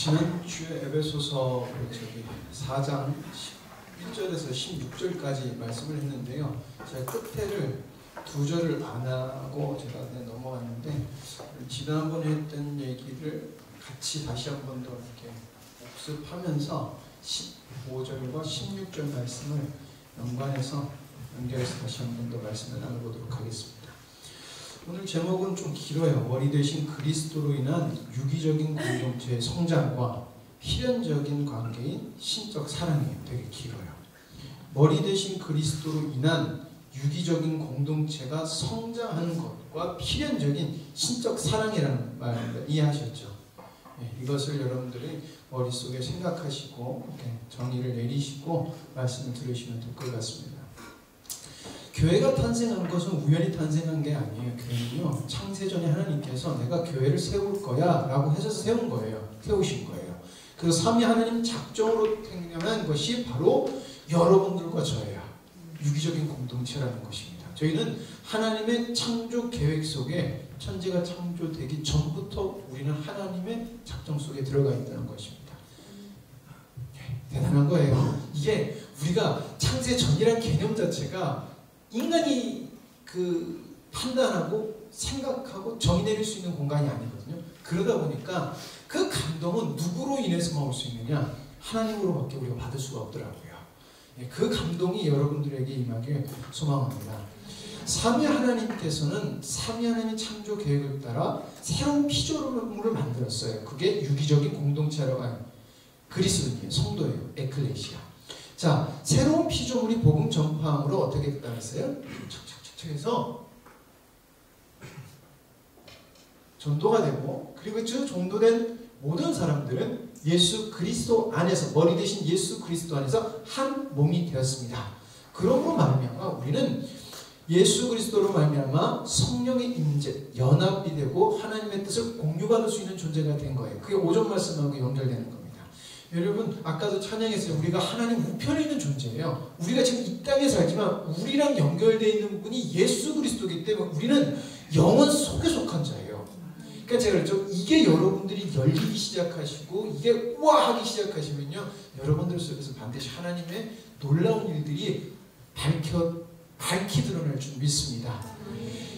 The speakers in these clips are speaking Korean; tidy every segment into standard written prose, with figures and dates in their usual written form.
지난주에 에베소서 4장 1절에서 16절까지 말씀을 했는데요. 제가 끝에를 2절을 안 하고 제가 넘어갔는데, 지난번에 했던 얘기를 같이 다시 한 번 더 이렇게 복습하면서 15절과 16절 말씀을 연관해서 연결해서 다시 한 번 더 말씀을 나눠보도록 하겠습니다. 오늘 제목은 좀 길어요. 머리 되신 그리스도로 인한 유기적인 공동체의 성장과 필연적인 관계인 신적 사랑이에요. 되게 길어요. 머리 되신 그리스도로 인한 유기적인 공동체가 성장하는 것과 필연적인 신적 사랑이라는 말입니다. 이해하셨죠? 네, 이것을 여러분들이 머릿속에 생각하시고 정의를 내리시고 말씀을 들으시면 될 것 같습니다. 교회가 탄생한 것은 우연히 탄생한 게 아니에요. 교회는요, 창세전에 하나님께서 내가 교회를 세울 거야 라고 하셔서 세운 거예요. 세우신 거예요. 그 삼위 하나님 작정으로 태어난 것이 바로 여러분들과 저예요. 유기적인 공동체라는 것입니다. 저희는 하나님의 창조 계획 속에, 천지가 창조되기 전부터 우리는 하나님의 작정 속에 들어가 있다는 것입니다. 대단한 거예요. 이게 우리가 창세전이라는 개념 자체가 인간이 판단하고 생각하고 정의 내릴 수 있는 공간이 아니거든요. 그러다 보니까 그 감동은 누구로 인해서만 올 수 있느냐? 하나님으로밖에 우리가 받을 수가 없더라고요. 그 감동이 여러분들에게 임하길 소망합니다. 삼위 하나님께서는 삼위 하나님의 창조 계획을 따라 새로운 피조물을 만들었어요. 그게 유기적인 공동체라고 하는 그리스도인이에요. 성도예요. 에클레시아. 자, 새로운 피조물이 복음 전파함으로 어떻게 됐다면서요? 척척척척 해서 전도가 되고, 그리고 그 전도된 모든 사람들은 예수 그리스도 안에서, 머리 대신 예수 그리스도 안에서 한 몸이 되었습니다. 그러므로 말미암아 우리는 예수 그리스도로 말미암아 성령의 임재, 연합이 되고 하나님의 뜻을 공유받을 수 있는 존재가 된 거예요. 그게 5절 말씀하고 연결되는 겁니다. 여러분, 아까도 찬양했어요. 우리가 하나님 우편에 있는 존재예요. 우리가 지금 이 땅에 살지만 우리랑 연결되어 있는 분이 예수 그리스도이기 때문에 우리는 영원 속에 속한 자예요. 그러니까 제가 그랬죠. 이게 여러분들이 열리기 시작하시고 이게 우아하기 시작하시면요, 여러분들 속에서 반드시 하나님의 놀라운 일들이 밝히 드러날 줄 믿습니다.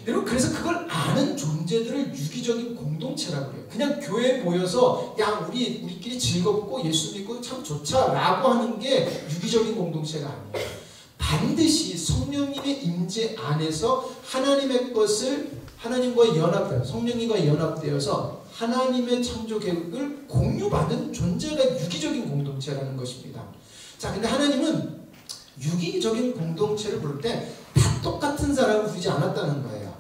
여러분, 그래서 그걸 아는 존재들을 유기적인 공동체라고 해요. 그냥 교회에 모여서 야 우리끼리 즐겁고 예수 믿고 참 좋자 라고 하는 게 유기적인 공동체가 아니에요. 반드시 성령님의 임재 안에서 하나님의 것을 하나님과 연합되어, 성령님과 연합되어서 하나님의 창조 계획을 공유받은 존재가 유기적인 공동체라는 것입니다. 자, 근데 하나님은 유기적인 공동체를 부를 때 다 똑같은 사람을 부르지 않았다는 거예요.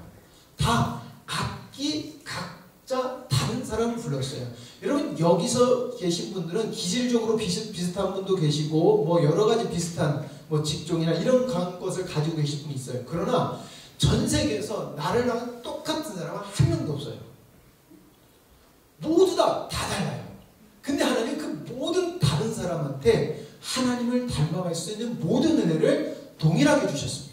다 각기 각자 다른 사람을 불렀어요. 여러분, 여기서 계신 분들은 기질적으로 비슷한 분도 계시고 뭐 여러 가지 비슷한 뭐 직종이나 이런 것을 가지고 계신 분이 있어요. 그러나 전 세계에서 나를 향한 똑같은 사람은 한 명도 없어요. 모두 다 달라요. 근데 하나님 그 모든 다른 사람한테 하나님을 닮아갈 수 있는 모든 은혜를 동일하게 주셨습니다.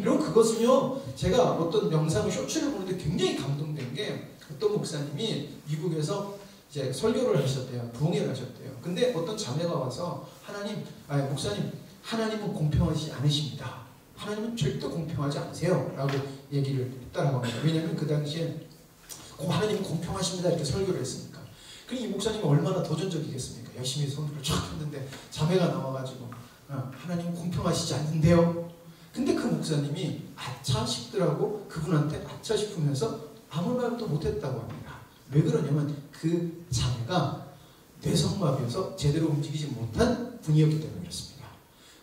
여러분, 그것은요, 제가 어떤 영상 쇼츠를 보는데 굉장히 감동된 게, 어떤 목사님이 미국에서 이제 설교를 하셨대요. 부흥회를 하셨대요. 근데 어떤 자매가 와서 목사님, 하나님은 공평하지 않으십니다. 하나님은 절대 공평하지 않으세요 라고 얘기를 했다라고 합니다. 왜냐하면 그 당시에 하나님은 공평하십니다 이렇게 설교를 했으니까. 그럼 이 목사님은 얼마나 도전적이겠습니까? 열심히 손들을 쫙 했는데 자매가 나와가지고 하나님은 공평하시지 않는데요. 근데 그 목사님이 아차 싶더라고. 그분한테 아차 싶으면서 아무 말도 못했다고 합니다. 왜 그러냐면 그 자매가 뇌성마비여서 제대로 움직이지 못한 분이었기 때문에 그렇습니다.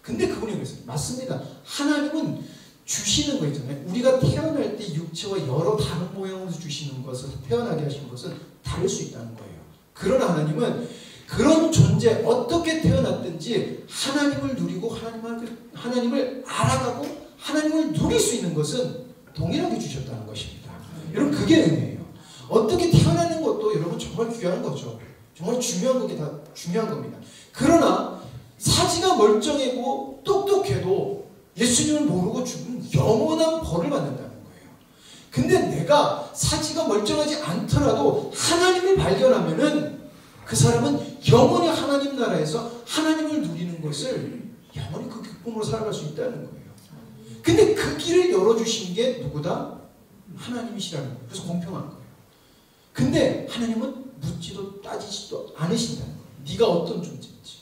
근데 그분이 그랬어요. 맞습니다. 하나님은 주시는 거 있잖아요. 우리가 태어날 때 육체와 여러 다른 모양으로 주시는 것을, 태어나게 하신 것은 다를 수 있다는 거예요. 그러나 하나님은 그런 존재, 어떻게 태어났든지 하나님을 누리고 하나님을 알아가고 하나님을 누릴 수 있는 것은 동일하게 주셨다는 것입니다. 여러분, 그게 은혜예요. 어떻게 태어나는 것도 여러분 정말 귀한 거죠. 정말 중요한 겁니다. 그러나 사지가 멀쩡하고 똑똑해도 예수님을 모르고 죽으면 영원한 벌을 받는다는 거예요. 근데 내가 사지가 멀쩡하지 않더라도 하나님을 발견하면은 그 사람은 영원히 하나님 나라에서 하나님을 누리는 것을 영원히 그 기쁨으로 살아갈 수 있다는 거예요. 근데 그 길을 열어주신 게 누구다? 하나님이시라는 거예요. 그래서 공평한 거예요. 근데 하나님은 묻지도 따지지도 않으신다는 거예요. 네가 어떤 존재인지.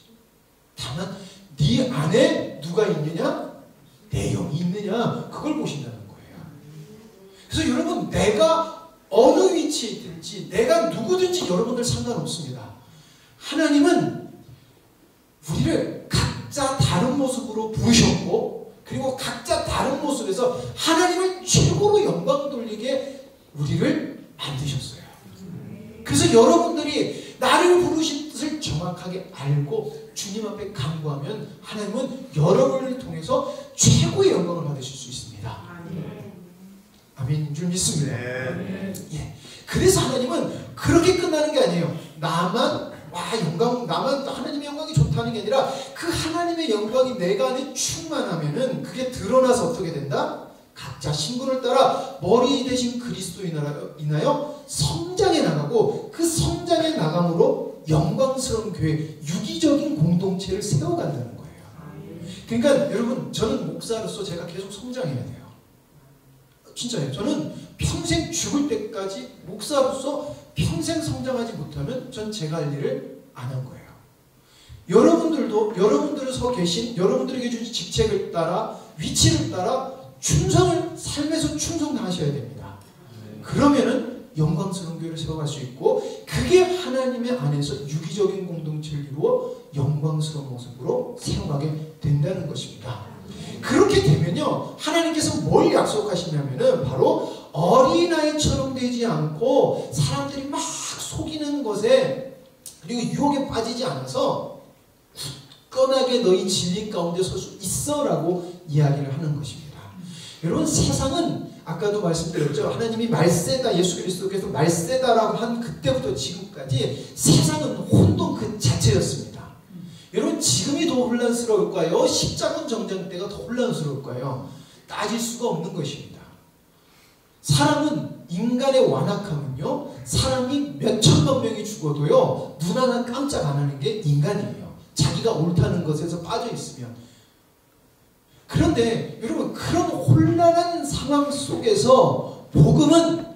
다만 네 안에 누가 있느냐? 내 영이 있느냐? 그걸 보신다는 거예요. 그래서 여러분, 내가 어느 위치에 있든지 내가 누구든지 여러분들 상관없습니다. 하나님은 우리를 각자 다른 모습으로 부르셨고, 그리고 각자 다른 모습에서 하나님을 최고로 영광 돌리게 우리를 만드셨어요. 그래서 여러분들이 나를 부르신 뜻을 정확하게 알고 주님 앞에 간구하면 하나님은 여러분을 통해서 최고의 영광을 받으실 수 있습니다. 아멘인 줄 믿습니다. 예. 그래서 하나님은 그렇게 끝나는 게 아니에요. 나만 하나님의 영광이 좋다는 게 아니라 그 하나님의 영광이 내가 안에 충만하면은 그게 드러나서 어떻게 된다? 각자 신분을 따라 머리 대신 그리스도 인하여 성장해 나가고, 그 성장해 나감으로 영광스러운 교회, 유기적인 공동체를 세워간다는 거예요. 그러니까 여러분, 저는 목사로서 제가 계속 성장해야 돼요. 진짜예요. 저는 평생 죽을 때까지 목사로서 평생 성장하지 못하면 전 제가 할 일을 안 한 거예요. 여러분들도 여러분들이 서 계신, 여러분들에게 주신 직책을 따라, 위치를 따라 삶에서 충성하셔야 됩니다. 그러면은 영광스러운 교회를 세워갈 수 있고, 그게 하나님의 안에서 유기적인 공동체를 이루어 영광스러운 모습으로 세워가게 된다는 것입니다. 그렇게 되면요, 하나님께서 뭘 약속하시냐면은 바로 어린아이처럼 되지 않고 사람들이 막 속이는 것에, 그리고 유혹에 빠지지 않아서 굳건하게 너희 진리 가운데 설 수 있어 라고 이야기를 하는 것입니다. 여러분, 세상은 아까도 말씀드렸죠. 하나님이 말세다, 예수 그리스도께서 말세다라고 한 그때부터 지금까지 세상은 혼돈 그 자체였습니다. 여러분, 지금이 더 혼란스러울까요? 십자군 정장 때가 더 혼란스러울까요? 따질 수가 없는 것입니다. 사람은, 인간의 완악함은요, 사람이 몇천만 명이 죽어도요 눈 하나 깜짝 안 하는 게 인간이에요. 자기가 옳다는 것에서 빠져 있으면. 그런데 여러분, 그런 혼란한 상황 속에서 복음은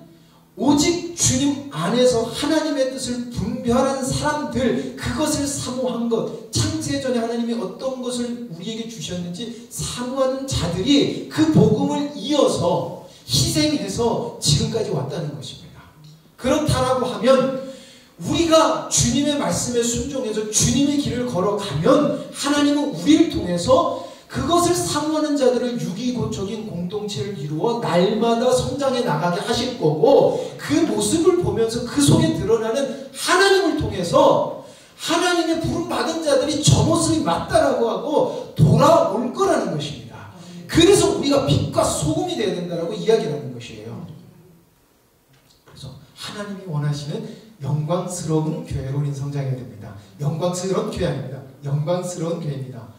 오직 주님 안에서 하나님의 뜻을 분별한 사람들, 그것을 사모한 것, 창세전에 하나님이 어떤 것을 우리에게 주셨는지 사모하는 자들이 그 복음을 이어서 희생해서 지금까지 왔다는 것입니다. 그렇다라고 하면 우리가 주님의 말씀에 순종해서 주님의 길을 걸어가면 하나님은 우리를 통해서 그것을 사모하는 자들을 유기적인 공동체를 이루어 날마다 성장해 나가게 하실 거고, 그 모습을 보면서 그 속에 드러나는 하나님을 통해서 하나님의 부름받은 자들이 저 모습이 맞다라고 하고 돌아올 거라는 것입니다. 그래서 우리가 빛과 소금이 되어야 된다라고 이야기를 하는 것이에요. 그래서 하나님이 원하시는 영광스러운 교회로 우리는 성장해야 됩니다. 영광스러운 교회 아닙니다. 영광스러운 교회입니다.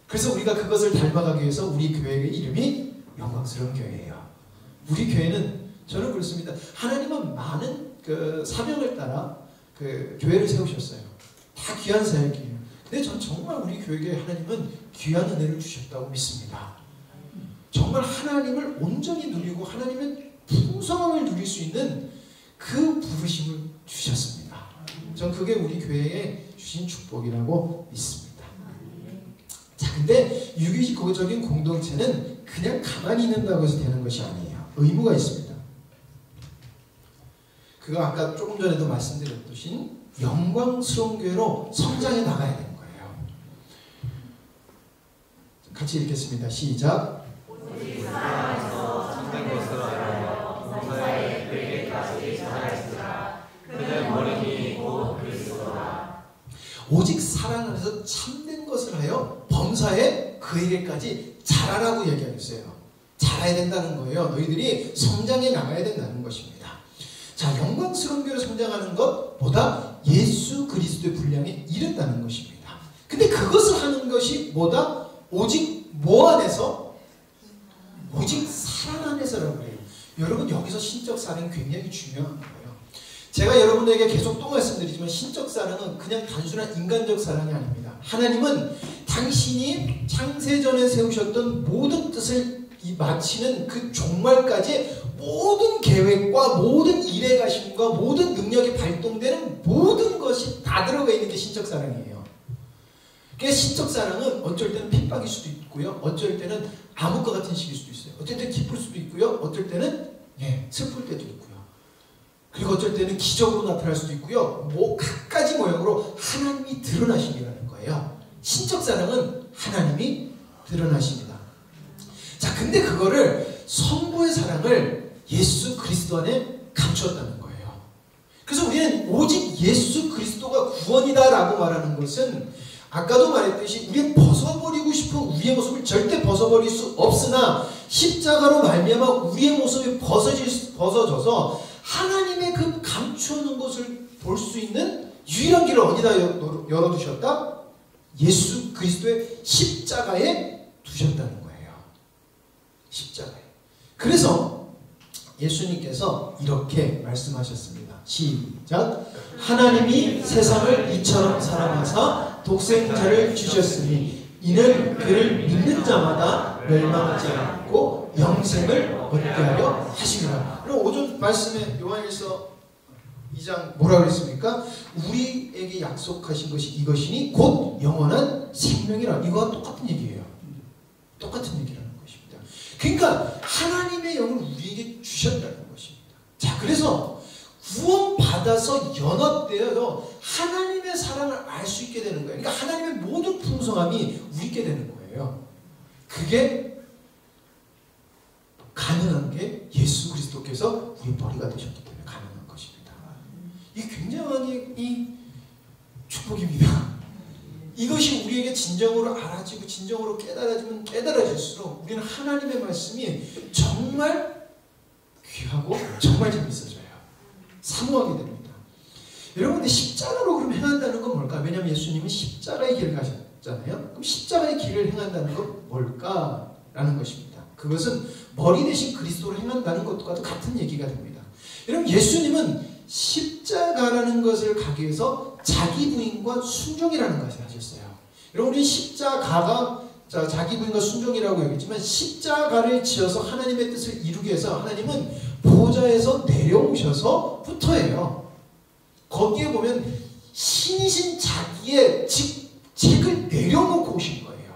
그래서 우리가 그것을 닮아가기 위해서 우리 교회의 이름이 영광스러운 교회예요. 우리 교회는, 저는 그렇습니다. 하나님은 많은 그 사명을 따라 그 교회를 세우셨어요. 다 귀한 사역이에요. 근데 전 정말 우리 교회에 하나님은 귀한 은혜를 주셨다고 믿습니다. 정말 하나님을 온전히 누리고 하나님의 풍성함을 누릴 수 있는 그 부르심을 주셨습니다. 전 그게 우리 교회에 주신 축복이라고 믿습니다. 자, 근데 유기적인 공동체는 그냥 가만히 있는다고 해서 되는 것이 아니에요. 의무가 있습니다. 그거 아까 조금 전에도 말씀드렸듯이 영광스러운 교회로 성장해 나가야 되는 거예요. 같이 읽겠습니다. 시작. 오직 사랑에서 참된 것을 알아요. 범사에 그에게까지 자라있으라. 그는 어린이 곧 그리스도라. 오직 사랑 안에서 참된 것을 하여 범사에 그에게까지 자라라고 얘기하겠어요. 자라야 된다는 거예요. 너희들이 성장해 나가야 된다는 것입니다. 자, 영광스러운 교회로 성장하는 것보다 예수 그리스도의 분량에 이른다는 것입니다. 근데 그것을 하는 것이 뭐다? 오직 뭐 안에서? 오직 사랑 안에서라고 해요. 여러분, 여기서 신적 사랑이 굉장히 중요한 거예요. 제가 여러분에게 계속 또 말씀드리지만 신적 사랑은 그냥 단순한 인간적 사랑이 아닙니다. 하나님은 당신이 창세전에 세우셨던 모든 뜻을 마치는 그 종말까지 모든 계획과 모든 일의 가심과 모든 능력이 발동되는 모든 것이 다 들어가 있는 게 신적 사랑이에요. 그래서 신적 사랑은 어쩔 때는 핍박일 수도 있고요. 어쩔 때는 암흑과 같은 식일 수도 있어요. 어쩔 때는 기쁠 수도 있고요. 어쩔 때는 슬플 때도 있고요. 그리고 어쩔 때는 기적으로 나타날 수도 있고요. 뭐 각가지 모양으로 하나님이 드러나심이라는 거예요. 신적 사랑은 하나님이 드러나십니다. 자, 근데 그거를 성부의 사랑을 예수 그리스도 안에 감추었다는 거예요. 그래서 우리는 오직 예수 그리스도가 구원이다라고 말하는 것은 아까도 말했듯이 우리는 벗어버리고 싶은 우리의 모습을 절대 벗어버릴 수 없으나 십자가로 말미암아 우리의 모습이 벗어져서 하나님의 그 감추어놓은 것을 볼 수 있는 유일한 길을 어디다 열어두셨다? 예수 그리스도의 십자가에 두셨다는 거예요. 십자가에. 그래서 예수님께서 이렇게 말씀하셨습니다. 시작. 하나님이 세상을 이처럼 사랑하사 독생자를 주셨으니 이는 그를 믿는 자마다 멸망하지 않고 영생을 얻게 하려 하심이라. 그럼 오전 말씀에 요한일서 2장 뭐라 그랬습니까? 우리에게 약속하신 것이 이것이니 곧 영원한 생명이라. 이거와 똑같은 얘기예요. 똑같은 얘기라는 것입니다. 그러니까 하나님의 영을 우리에게 주셨다는 것입니다. 자, 그래서 구원받아서 연합되어서 하나님의 사랑을 알 수 있게 되는 거예요. 그러니까 하나님의 모든 풍성함이 우리 있게 되는 거예요. 그게 가능한 게 예수 그리스도께서 우리 머리가 되셨기 때문에 가능한 것입니다. 이게 굉장한 이 축복입니다. 이것이 우리에게 진정으로 알아지고 진정으로 깨달아지면 깨달아질수록 우리는 하나님의 말씀이 정말 귀하고 정말 재밌어져요. 사모하게 됩니다. 여러분, 십자가로 그럼 행한다는 건 뭘까? 왜냐하면 예수님은 십자가의 길을 가셨잖아요. 그럼 십자가의 길을 행한다는 건 뭘까라는 것입니다. 그것은 머리 대신 그리스도로 행한다는 것과 같은 얘기가 됩니다. 여러분, 예수님은 십자가라는 것을 가기 위해서 자기 부인과 순종이라는 것을 하셨어요. 여러분, 우리 십자가가 자기 부인과 순종이라고 여기지만 십자가를 지어서 하나님의 뜻을 이루기 위해서 하나님은 보좌에서 내려오셔서부터예요. 거기에 보면 신이신 자기의 책을 내려놓고 오신 거예요.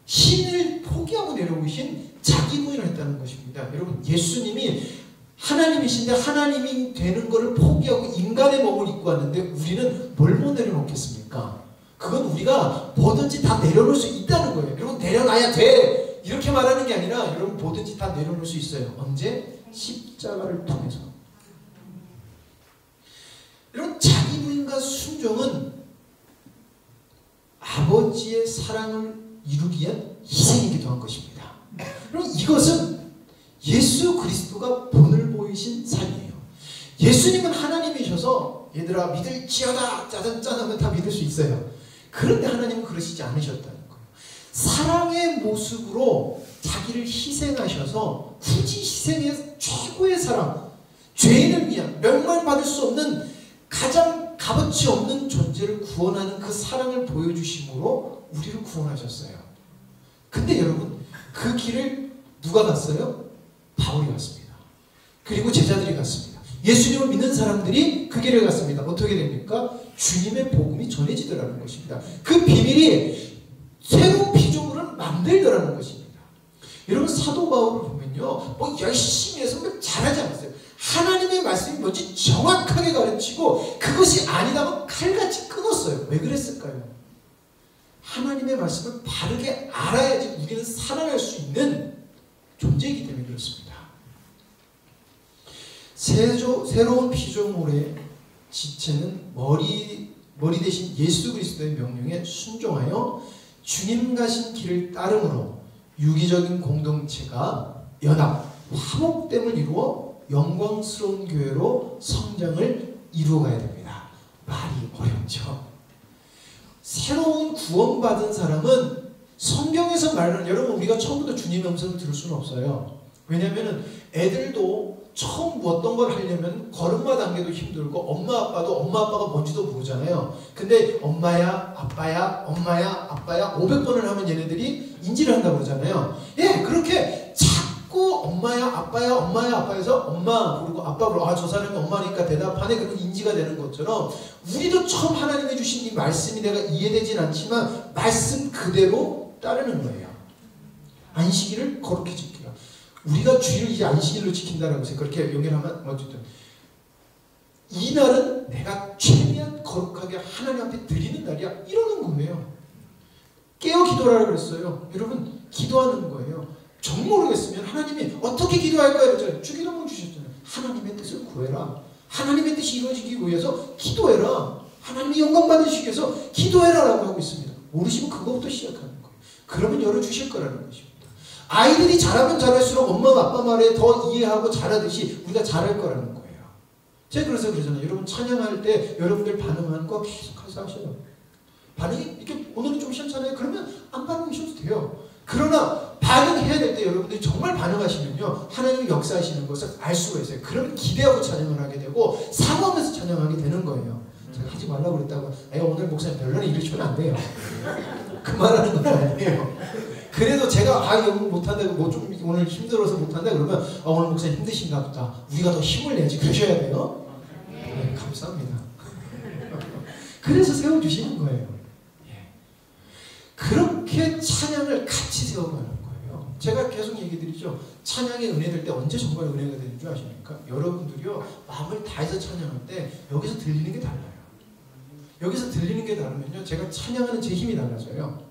신을 포기하고 내려오신 자기 부인을 했다는 것입니다. 여러분, 예수님이 하나님이신데 하나님이 되는 것을 포기하고 인간의 몸을 입고 왔는데 우리는 뭘 못 내려놓겠습니까? 그건 우리가 뭐든지 다 내려놓을 수 있다는 거예요. 여러분, 내려놔야 돼! 이렇게 말하는 게 아니라 여러분, 뭐든지 다 내려놓을 수 있어요. 언제? 십자가를 통해서. 여러분, 자기 부인과 순종은 아버지의 사랑을 이루기 위한 희생이기도 한 것입니다. 여러분, 이것은 예수 그리스도가 본을 보이신 삶이에요. 예수님은 하나님이셔서 얘들아 믿을지어다 짜잔짠 하면 다 믿을 수 있어요. 그런데 하나님은 그러시지 않으셨다는 거예요. 사랑의 모습으로 자기를 희생하셔서 굳이 희생해서 최고의 사랑, 죄인을 위한 멸망받을 수 없는 가장 값어치 없는 존재를 구원하는 그 사랑을 보여주심으로 우리를 구원하셨어요. 근데 여러분, 그 길을 누가 갔어요? 바울이 갔습니다. 그리고 제자들이 갔습니다. 예수님을 믿는 사람들이 그 길을 갔습니다. 어떻게 됩니까? 주님의 복음이 전해지더라는 것입니다. 그 비밀이 새로운 피조물을 만들더라는 것입니다. 여러분, 사도 바울을 보면요, 뭐 열심히 해서 뭐 잘하지 않았어요. 하나님의 말씀이 뭔지 정확하게 가르치고 그것이 아니다면 칼같이 끊었어요. 왜 그랬을까요? 하나님의 말씀을 바르게 알아야지 우리는 살아날 수 있는 존재이기 때문에 그렇습니다. 새로운 피조물의 지체는 머리 대신 예수 그리스도의 명령에 순종하여 주님 가신 길을 따름으로 유기적인 공동체가 연합, 화목됨을 이루어 영광스러운 교회로 성장을 이루어가야 됩니다. 말이 어렵죠. 새로운 구원받은 사람은 성경에서 말하는, 여러분, 우리가 처음부터 주님의 음성을 들을 수는 없어요. 왜냐하면 애들도 처음 어떤 걸 하려면 걸음마 단계도 힘들고 엄마 아빠가 뭔지도 모르잖아요. 근데 엄마야 아빠야 엄마야 아빠야 500번을 하면 얘네들이 인지를 한다고 그러잖아요. 예, 그렇게 자꾸 엄마야 아빠에서 엄마 부르고 아빠 부르고 저 사람이 엄마니까 대답하네, 그러면 인지가 되는 것처럼 우리도 처음 하나님이 주신 이 말씀이 내가 이해되진 않지만 말씀 그대로 따르는 거예요. 안식일을 거룩히 지키라. 우리가 주일을 이제 안식일로 지킨다라고 해서 그렇게 연결하면 어쨌든 이 날은 내가 최대한 거룩하게 하나님 앞에 드리는 날이야, 이러는 거예요. 깨어 기도하라고 그랬어요. 여러분, 기도하는 거예요. 정 모르겠으면 하나님이 어떻게 기도할까요? 그랬잖아요. 주기도문 주셨잖아요. 하나님의 뜻을 구해라. 하나님의 뜻이 이루어지기 위해서 기도해라. 하나님이 영광 받으시기 위해서 기도해라 라고 하고 있습니다. 모르시면 그것부터 시작하는 거예요. 그러면 열어주실 거라는 것입니다. 아이들이 잘하면 잘할수록 엄마가 아빠 말에 더 이해하고 잘하듯이 우리가 잘할 거라는 거예요. 제가 그래서 그러잖아요. 여러분 찬양할 때 여러분들 반응하는 거 계속해서 하셔요. 반응이 이렇게 오늘은 좀 시원찮아요. 그러면 안 반응하셔도 돼요. 그러나 반응해야 될 때 여러분들이 정말 반응하시면요, 하나님이 역사하시는 것을 알 수가 있어요. 그러면 기대하고 찬양을 하게 되고 사모하면서 찬양하게 되는 거예요. 제가 하지 말라고 그랬다고 오늘 목사님 별로는 일을 주면 안 돼요. 그 말하는 건 아니에요. 그래도 제가 여러분 못한다, 뭐 좀 오늘 힘들어서 못한다 그러면 오늘 목사님 힘드신가 보다, 우리가 더 힘을 내야지 그러셔야 돼요. 네, 감사합니다. 그래서 세워주시는 거예요. 그렇게 찬양을 같이 세워가는 거예요. 제가 계속 얘기 드리죠. 찬양의 은혜 될 때 언제 정말 은혜가 되는 줄 아십니까? 여러분들이요, 마음을 다해서 찬양할 때 여기서 들리는 게 달라요. 여기서 들리는 게 다르면요, 제가 찬양하는 제 힘이 달라져요.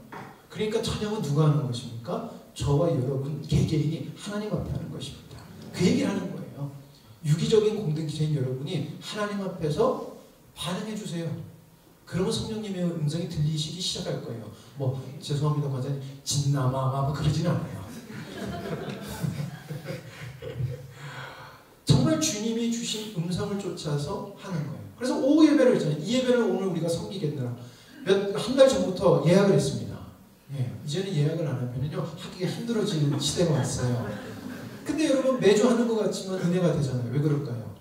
그러니까 찬양은 누가 하는 것입니까? 저와 여러분 개개인이 하나님 앞에 하는 것입니다. 그 얘기를 하는 거예요. 유기적인 공동체인 여러분이 하나님 앞에서 반응해 주세요. 그러면 성령님의 음성이 들리시기 시작할 거예요. 뭐 죄송합니다 과장님, 진나마마 그러지는 않아요. 정말 주님이 주신 음성을 쫓아서 하는 거예요. 그래서 오후 예배를 했잖아요. 이 예배를 오늘 우리가 섬기겠느라 한 달 전부터 예약을 했습니다. 이제는 예약을 안 하면요, 하기가 힘들어지는 시대가 왔어요. 근데 여러분, 매주 하는 것 같지만 은혜가 되잖아요. 왜 그럴까요?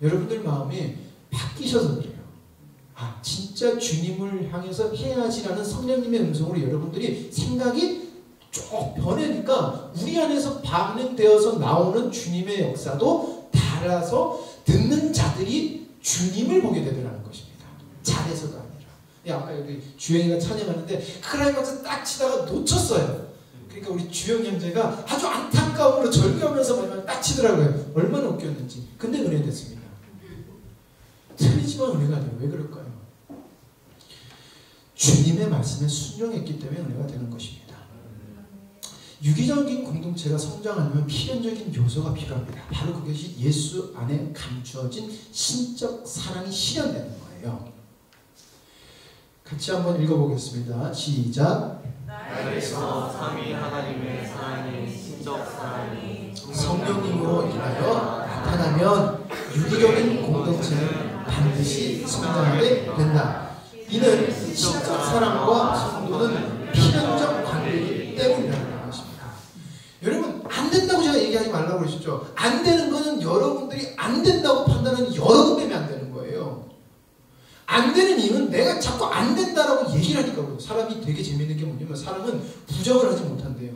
여러분들 마음이 바뀌셔서 그래요. 진짜 주님을 향해서 해야지라는 성령님의 음성으로 여러분들이 생각이 쭉 변하니까 우리 안에서 반응되어서 나오는 주님의 역사도 달아서 듣는 자들이 주님을 보게 되더라는 것입니다. 잘해서가 아니라. 아까 여기 주영이가 찬양하는데 클라이막스 딱 치다가 놓쳤어요. 그러니까 우리 주영 형제가 아주 안타까움으로 절규하면서 마지막에 딱 치더라고요. 얼마나 웃겼는지. 근데 은혜됐습니다. 틀리지만 은혜가 돼요. 왜 그럴까요? 주님의 말씀에 순종했기 때문에 은혜가 되는 것입니다. 유기적인 공동체가 성장하려면 필연적인 요소가 필요합니다. 바로 그것이 예수 안에 감추어진 신적 사랑이 실현되는 거예요. 같이 한번 읽어보겠습니다. 시작. 나에게서 삼위 하나님의 사랑이 신적 사랑이 성령님으로 인하여 나타나면 유기적인 공동체는 반드시 성장하게 된다. 이는 신적 사랑과 성도는 필연적 관계이기 때문이라는 것입니다. 여러분, 안 된다고 제가 얘기하지 말라고 그러셨죠. 안 되는 거는 여러분들이 안 된다고 판단하는 여러분 때문에 안 되는 거예요. 안 되는 이유는 내가 자꾸 안 된다라고 얘기를 하니까 그래요. 사람이 되게 재밌는 게 뭐냐면 사람은 부정을 하지 못한대요.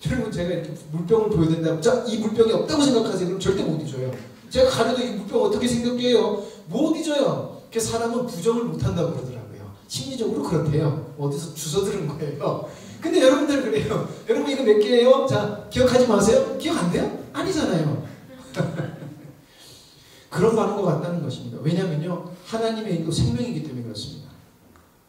여러분, 제가 이렇게 물병을 보여드린다고 자, 이 물병이 없다고 생각하세요. 그럼 절대 못 잊어요. 제가 가려도 이 물병 어떻게 생각해요? 못 잊어요. 그 사람은 부정을 못한다고 그러더라고요. 심리적으로 그렇대요. 어디서 주워 들은 거예요. 근데 여러분들 그래요. 여러분 이거 몇 개예요? 자, 기억하지 마세요. 기억 안 돼요? 아니잖아요. 그런 거 하는 것 같다는 것입니다. 왜냐하면요, 하나님의 인도 생명이기 때문에 그렇습니다.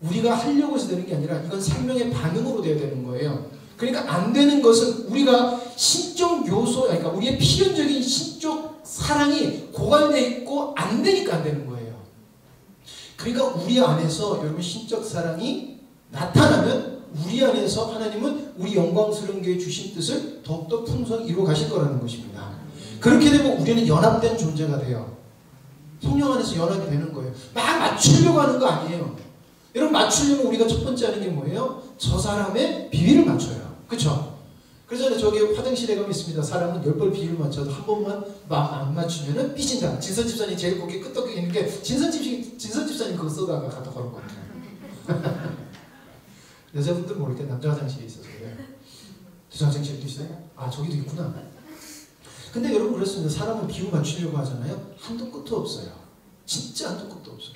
우리가 하려고 해서 되는 게 아니라 이건 생명의 반응으로 돼야 되는 거예요. 그러니까 안 되는 것은 우리가 신적 요소, 그러니까 우리의 필연적인 신적 사랑이 고갈되어 있고 안 되니까 안 되는 거예요. 그러니까 우리 안에서 여러분 신적 사랑이 나타나면 우리 안에서 하나님은 우리 영광스러운 교회 주신 뜻을 더욱더 풍성히 이루어 가실 거라는 것입니다. 그렇게 되면 우리는 연합된 존재가 돼요. 성령 안에서 연합이 되는 거예요. 막 맞추려고 하는 거 아니에요. 여러분, 맞추려면 우리가 첫 번째 하는 게 뭐예요? 저 사람의 비위를 맞춰요. 그렇죠? 그래서 저기 화장실에 가면 있습니다. 사람은 10번 비율 맞춰도 한 번만 안 맞추면은 삐진다. 진선 집사님 제일 거기 끄떡이 있는 게 진선 집사님 그거 쓰다가 갖다 걸었거든요. 여자분들 모르게 남자 화장실이 있어서 그래요. 여자 화장실도 있어요? 아 저기도 있구나. 근데 여러분 그렇습니다. 사람은 비율 맞추려고 하잖아요. 한도 끝도 없어요. 진짜 한도 끝도 없어요.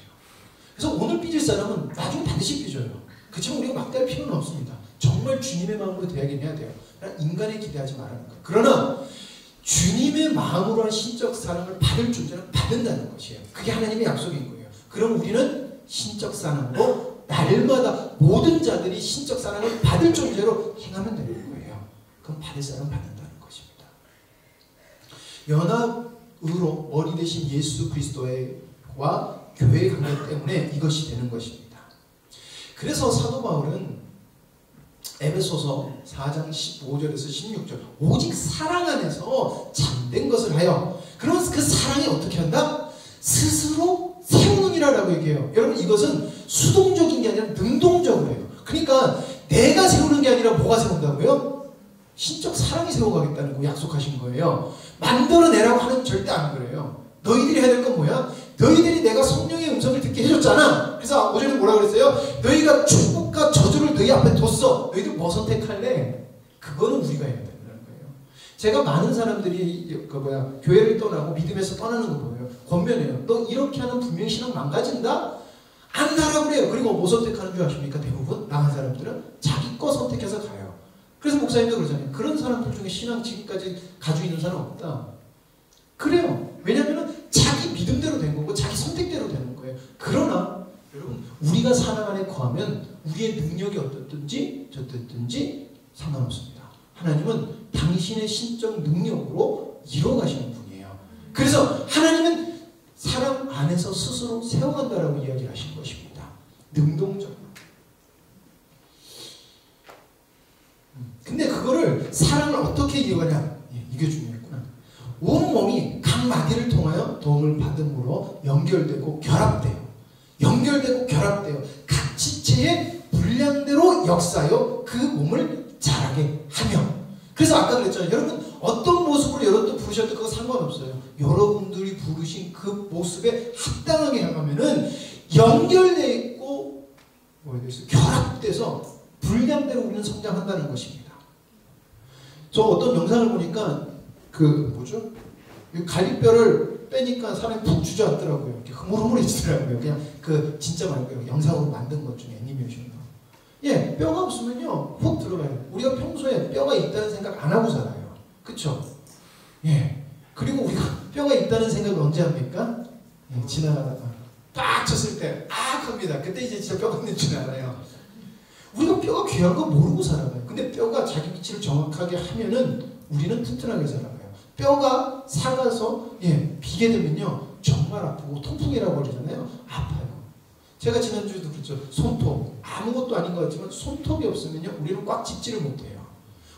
그래서 오늘 삐질 사람은 나중에 반드시 삐져요. 그렇지만 우리가 막대할 필요는 없습니다. 정말 주님의 마음으로 대하긴 해야 돼요. 인간에 기대하지 말라는 거예요. 그러나 주님의 마음으로 한 신적 사랑을 받을 존재는 받는다는 것이에요. 그게 하나님의 약속인 거예요. 그럼 우리는 신적 사랑으로 날마다 모든 자들이 신적 사랑을 받을 존재로 행하면 되는 거예요. 그럼 받을 사람 받는다는 것입니다. 연합으로 머리 대신 예수 그리스도와 교회의 관계 때문에 이것이 되는 것입니다. 그래서 사도 바울은 에베소서 4장 15절에서 16절 오직 사랑 안에서 참된 것을 하여 그러면서 그 사랑이 어떻게 한다? 스스로 세우느니라라고 얘기해요. 여러분 이것은 수동적인 게 아니라 능동적으로 해요. 그러니까 내가 세우는 게 아니라 뭐가 세운다고요? 신적 사랑이 세워가겠다는 거 약속하신 거예요. 만들어내라고 하는 절대 안 그래요. 너희들이 해야 될 건 뭐야? 너희들이 내가 성령의 음성을 듣게 해줬잖아. 그래서 5절에 뭐라 그랬어요? 너희가 축복과 저주를 너희 앞에 뒀어. 너희들 뭐 선택할래? 그거는 우리가 해야 된다는 거예요. 제가 많은 사람들이 교회를 떠나고 믿음에서 떠나는 거 보여요. 권면해요. 너 이렇게 하면 분명히 신앙 망가진다? 안 하라고 그래요. 그리고 뭐 선택하는 줄 아십니까? 대부분 나간 사람들은 자기 거 선택해서 가요. 그래서 목사님도 그러잖아요. 그런 사람들 중에 신앙 지금까지 가지고 있는 사람 없다. 그래요. 왜냐하면 자기 믿음대로 된 거고 자기 선택대로 되는 거예요. 그러나 여러분 우리가 사랑 안에 거하면 우리의 능력이 어떻든지 저떻든지 상관없습니다. 하나님은 당신의 신적 능력으로 이루어가시는 분이에요. 그래서 하나님은 사랑 안에서 스스로 세워간다라고 이야기를 하신 것입니다. 능동적으로. 근데 그거를 사랑을 어떻게 이어가냐? 이게 중요했구나. 온몸이 각 마디를 통하여 도움을 받음으로 연결되고 결합돼요. 연결되고 결합돼요. 각 지체의 분량대로 역사하여 그 몸을 자라게 하며. 그래서 아까 그랬잖아요. 여러분 어떤 모습으로 여러분도 부르셔도 그거 상관없어요. 여러분들이 부르신 그 모습에 합당하게 향하면은 연결되어 있고 결합돼서 분량대로 우리는 성장한다는 것입니다. 저 어떤 영상을 보니까 갈비뼈를 빼니까 사람이 푹 주저앉더라고요. 이렇게 흐물흐물해지더라고요. 그냥 진짜 말고요. 영상으로 만든 것 중에 애니메이션으로. 예, 뼈가 없으면요 훅 들어가요. 우리가 평소에 뼈가 있다는 생각 안 하고 살아요. 그쵸? 예. 그리고 우리가 뼈가 있다는 생각을 언제 합니까? 예, 지나가다가 빡 쳤을 때 합니다. 그때 이제 진짜 뼈가 있는 줄 알아요. 우리가 뼈가 귀한 거 모르고 살아가요. 근데 뼈가 자기 위치를 정확하게 하면은 우리는 튼튼하게 살아가요. 뼈가 사가서 비게 되면요 정말 아프고 통풍이라고 그러잖아요. 아파요. 제가 지난주에도 그랬죠. 손톱 아무것도 아닌 것 같지만 손톱이 없으면요 우리는 꽉 짚지를 못해요.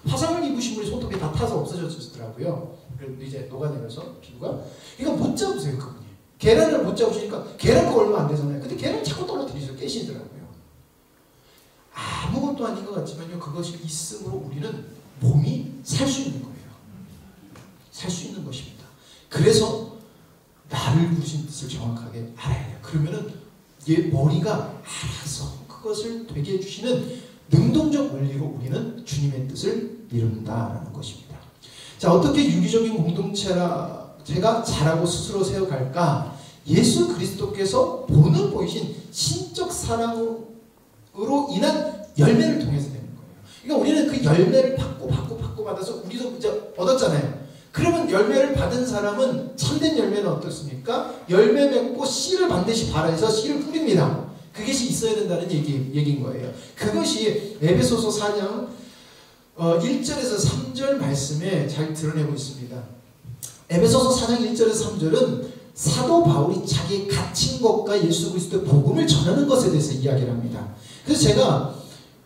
화상을 입으신 분이 손톱이 다 타서 없어졌더라고요. 그래도 이제 녹아내려서 피부가. 그러니까 못 잡으세요 그분이. 계란을 못 잡으시니까 계란도 얼마 안 되잖아요. 근데 계란을 자꾸 떨어뜨리셔 깨시더라고요. 아무것도 아닌 것 같지만요 그것이 있음으로 우리는 몸이 살 수 있는 거예요. 살 수 있는 것입니다. 그래서 나를 부르신 뜻을 정확하게 알아야 돼요. 그러면은 얘 머리가 알아서 그것을 되게 해주시는 능동적 원리로 우리는 주님의 뜻을 이룬다라는 것입니다. 자, 어떻게 유기적인 공동체가 자라고 스스로 세워갈까? 예수 그리스도께서 본을 보이신 신적 사랑으로 인한 열매를 통해서 되는 거예요. 그러니까 우리는 그 열매를 받고 받아서 우리도 이제 얻었잖아요. 그러면 열매를 받은 사람은 참된 열매는 어떻습니까? 열매 맺고 씨를 반드시 발아서 씨를 뿌립니다. 그것이 있어야 된다는 얘기인 거예요. 그것이 에베소서 4장 1절에서 3절 말씀에 잘 드러내고 있습니다. 에베소서 4장 1절에서 3절은 사도 바울이 자기의 갇힌 것과 예수 그리스도의 복음을 전하는 것에 대해서 이야기를 합니다. 그래서 제가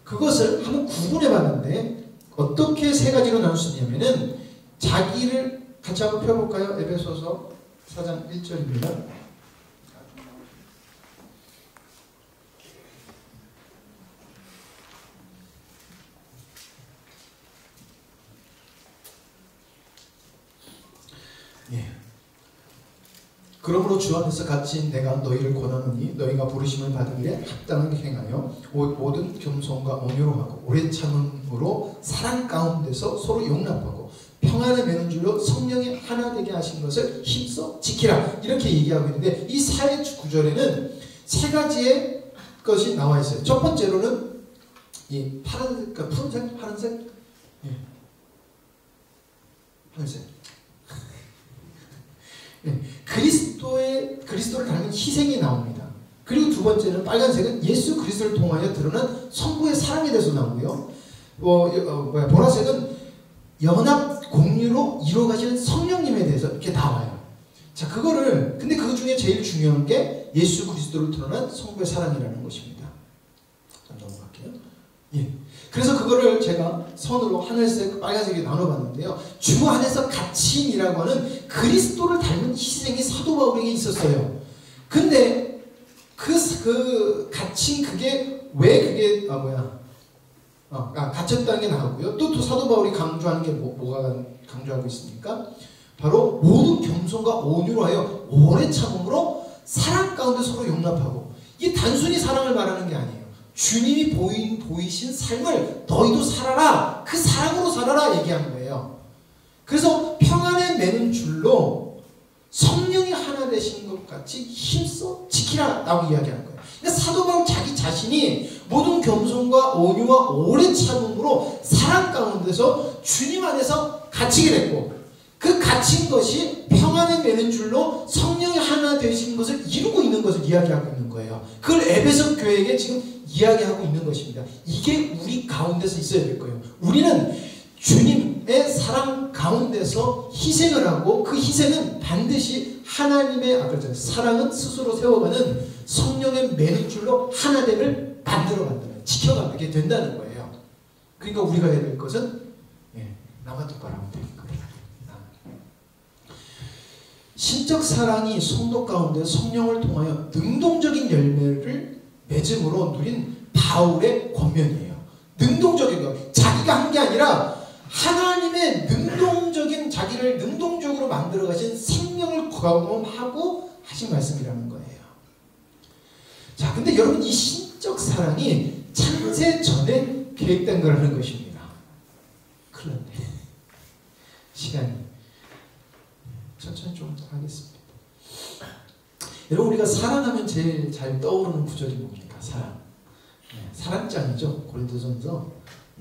그것을 한번 구분해 봤는데 어떻게 세 가지로 나눌 수 있냐면은 자기를 같이 한번 펴볼까요? 에베소서 4장 1절입니다. 그러므로 주 안에서 갇힌 내가 너희를 권하노니 너희가 부르심을 받은 일에 합당하게 행하여 모든 겸손과 온유로 하고 오래 참음으로 사랑 가운데서 서로 용납하고 평안에 매는 줄로 성령이 하나 되게 하신 것을 힘써 지키라, 이렇게 얘기하고 있는데, 이 사회 구절에는 세 가지의 것이 나와 있어요. 첫 번째로는 이 파란색, 푸른색, 파란색, 예. 하늘색. 예. 그리스도를 닮은 희생이 나옵니다. 그리고 두 번째는 빨간색은 예수 그리스도를 통하여 드러난 성부의 사랑에 대해서 나오고요. 보라색은 연합 공유로 이루어가시는 성령님에 대해서 이렇게 나와요. 자, 근데 그 중에 제일 중요한 게 예수 그리스도를 드러난 성부의 사랑이라는 것입니다. 자, 넘어갈게요. 예. 그래서 그거를 제가 선으로 하늘색, 빨간색이 나눠봤는데요. 주 안에서 갇힘이라고 하는 그리스도를 닮은 희생이 사도 바울에게 있었어요. 근데 그 갇힌 그게 왜 그게 갇혔다는 게 나오고요. 또 사도 바울이 강조하는 게 뭐가 강조하고 있습니까? 바로 모든 겸손과 온유로 하여 오래 참음으로 사랑 가운데 서로 용납하고, 이게 단순히 사랑을 말하는 게 아니에요. 주님이 보이신 삶을 너희도 살아라, 그 사랑으로 살아라 얘기한 거예요. 그래서 평안에 매는 줄로 성령이 하나 되신 것 같이 힘써 지키라 라고 이야기하는 거예요. 그러니까 사도 바울 자기 자신이 모든 겸손과 온유와 오래 참음으로 사랑 가운데서 주님 안에서 갇히게 됐고, 그 갇힌 것이 평안에 매는 줄로 성령이 하나 되신 것을 이루고 있는 것을 이야기하고 있는 거예요. 그걸 에베소 교회에게 지금 이야기하고 있는 것입니다. 이게 우리 가운데서 있어야 될 거예요. 우리는 주님의 사랑 가운데서 희생을 하고, 그 희생은 반드시 하나님의 사랑은 스스로 세워가는 성령의 매는 줄로 하나됨을 만들어요. 지켜가게 된다는 거예요. 그러니까 우리가 해야 될 것은 나만 똑바로 하면 되는 거예요. 신적 사랑이 성도 가운데 성령을 통하여 능동적인 열매를 맺음으로 누린 바울의 권면이에요. 능동적인 거, 자기가 한 게 아니라 하나님의 능동적인, 자기를 능동적으로 만들어 가신 생명을 경험하고 하신 말씀이라는 거예요. 자, 근데 여러분, 이 신적 사랑이 창세 전에 계획된 거라는 것입니다. 큰일 났네. 시간이. 천천히 좀 하겠습니다. 여러분, 우리가 사랑하면 제일 잘 떠오르는 구절이 뭡니까? 사랑. 사랑장이죠. 고린도전서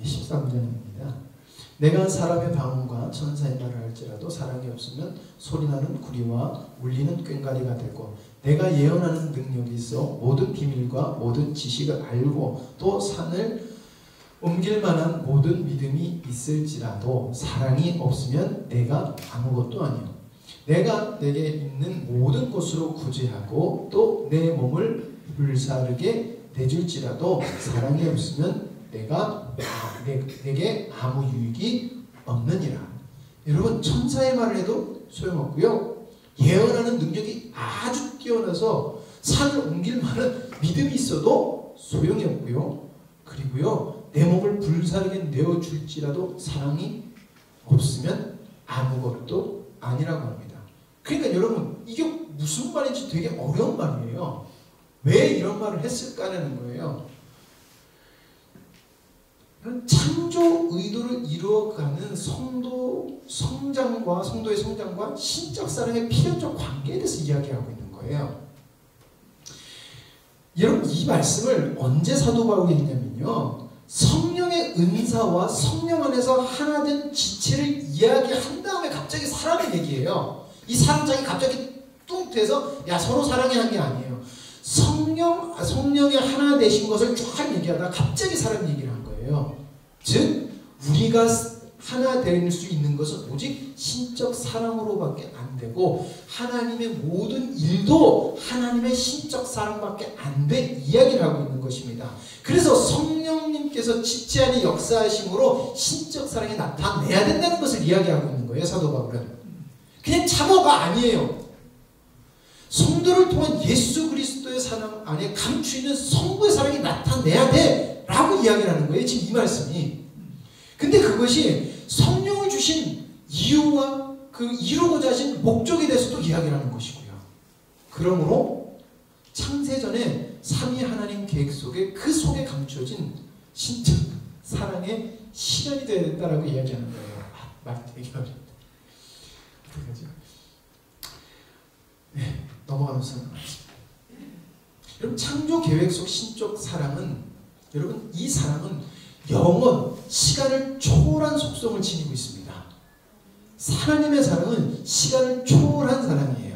13장입니다. 내가 사람의 방언과 천사의 말을 할지라도 사랑이 없으면 소리나는 구리와 울리는 꽹과리가 되고, 내가 예언하는 능력이 있어 모든 비밀과 모든 지식을 알고 또 산을 옮길 만한 모든 믿음이 있을지라도 사랑이 없으면 내가 아무것도 아니요. 내가 내게 있는 모든 것으로 구제하고 또 내 몸을 불사르게 내줄지라도 사랑이 없으면 내게 아무 유익이 없느니라. 여러분, 천사의 말을 해도 소용없고요. 예언하는 능력이 아주 뛰어나서 산을 옮길 만한 믿음이 있어도 소용이 없고요. 그리고요, 내 몸을 불사르게 내어줄지라도 사랑이 없으면 아무것도 아니라고 합니다. 그러니까 여러분, 이게 무슨 말인지 되게 어려운 말이에요. 왜 이런 말을 했을까라는 거예요. 창조 의도를 이루어가는 성도의 성장과 신적 사랑의 필연적 관계에 대해서 이야기하고 있는 거예요. 여러분, 이 말씀을 언제 사도 바울이 했냐면요, 성령의 은사와 성령 안에서 하나 된 지체를 이야기한 다음에 갑자기 사랑을 얘기해요. 이 사랑장이 갑자기 뚱 돼서 야 서로 사랑해 한 게 아니에요. 성령이 하나 되신 것을 쫙 얘기하다가 갑자기 사랑 얘기를 한 거예요. 즉 우리가 하나 될 수 있는 것은 오직 신적 사랑으로밖에 안 되고, 하나님의 모든 일도 하나님의 신적 사랑밖에 안 돼 이야기를 하고 있는 것입니다. 그래서 성령님께서 지체 안에 역사하심으로 신적 사랑이 나타내야 된다는 것을 이야기하고 있는 거예요. 사도 바울은 그냥 참어가 아니에요. 성도를 통한 예수 그리스도의 사랑 안에 감추있는 성부의 사랑이 나타내야 돼 라고 이야기를 하는 거예요. 지금 이 말씀이. 근데 그것이 성령을 주신 이유와 그 이루고자 하신 목적에 대해서도 이야기를 하는 것이고요. 그러므로 창세전에 삼위 하나님 계획 속에 그 속에 감추어진 신적 사랑의 실현이 되어야 된다라고 이야기하는 거예요. 말 되게 어렵다. 어떡하지? 네, 넘어가면서 여러분, 창조 계획 속 신적 사랑은, 여러분, 이 사랑은 영원, 시간을 초월한 속성을 지니고 있습니다. 하나님의 사랑은 시간을 초월한 사랑이에요.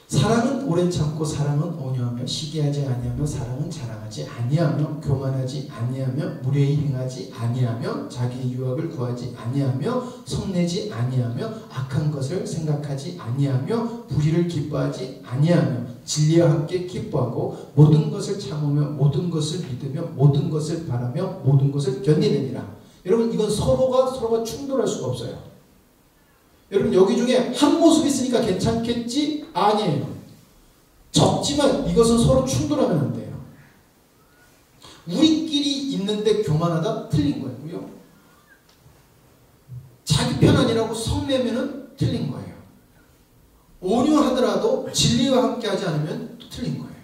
사랑은 오래 참고, 사랑은 온유하며, 시기하지 아니하며, 사랑은 자랑하지 아니하며, 교만하지 아니하며, 무례히 행하지 아니하며, 자기의 유익을 구하지 아니하며, 성내지 아니하며, 악한 것을 생각하지 아니하며, 불의를 기뻐하지 아니하며, 진리와 함께 기뻐하고, 모든 것을 참으며, 모든 것을 믿으며, 모든 것을 바라며, 모든 것을 견디느니라. 여러분, 이건 서로가 충돌할 수가 없어요. 여러분, 여기 중에 한 모습 있으니까 괜찮겠지? 아니에요. 적지만 이것은 서로 충돌하면 안 돼요. 우리끼리 있는데 교만하다? 틀린 거고요. 자기 편 아니라고 성내면은 틀린 거예요. 온유하더라도 진리와 함께하지 않으면 또 틀린 거예요.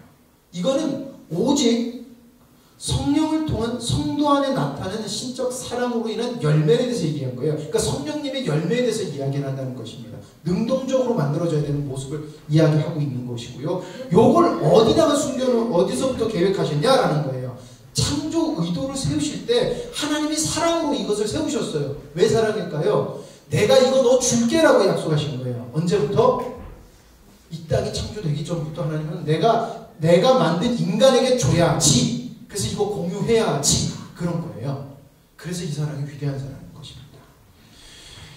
이거는 오직 성령을 통한 성도 안에 나타나는 신적 사랑으로 인한 열매에 대해서 얘기한 거예요. 그러니까 성령님의 열매에 대해서 이야기를 한다는 것입니다. 능동적으로 만들어져야 되는 모습을 이야기하고 있는 것이고요. 요걸 어디다가 숨겨놓은, 어디서부터 계획하셨냐라는 거예요. 창조 의도를 세우실 때 하나님이 사랑으로 이것을 세우셨어요. 왜 사랑일까요? 내가 이거 너 줄게라고 약속하신 거예요. 언제부터? 이 땅이 창조되기 전부터 하나님은 내가 만든 인간에게 줘야지. 그래서 이거 공유해야지. 그런 거예요. 그래서 이 사랑이 위대한 사랑인 것입니다.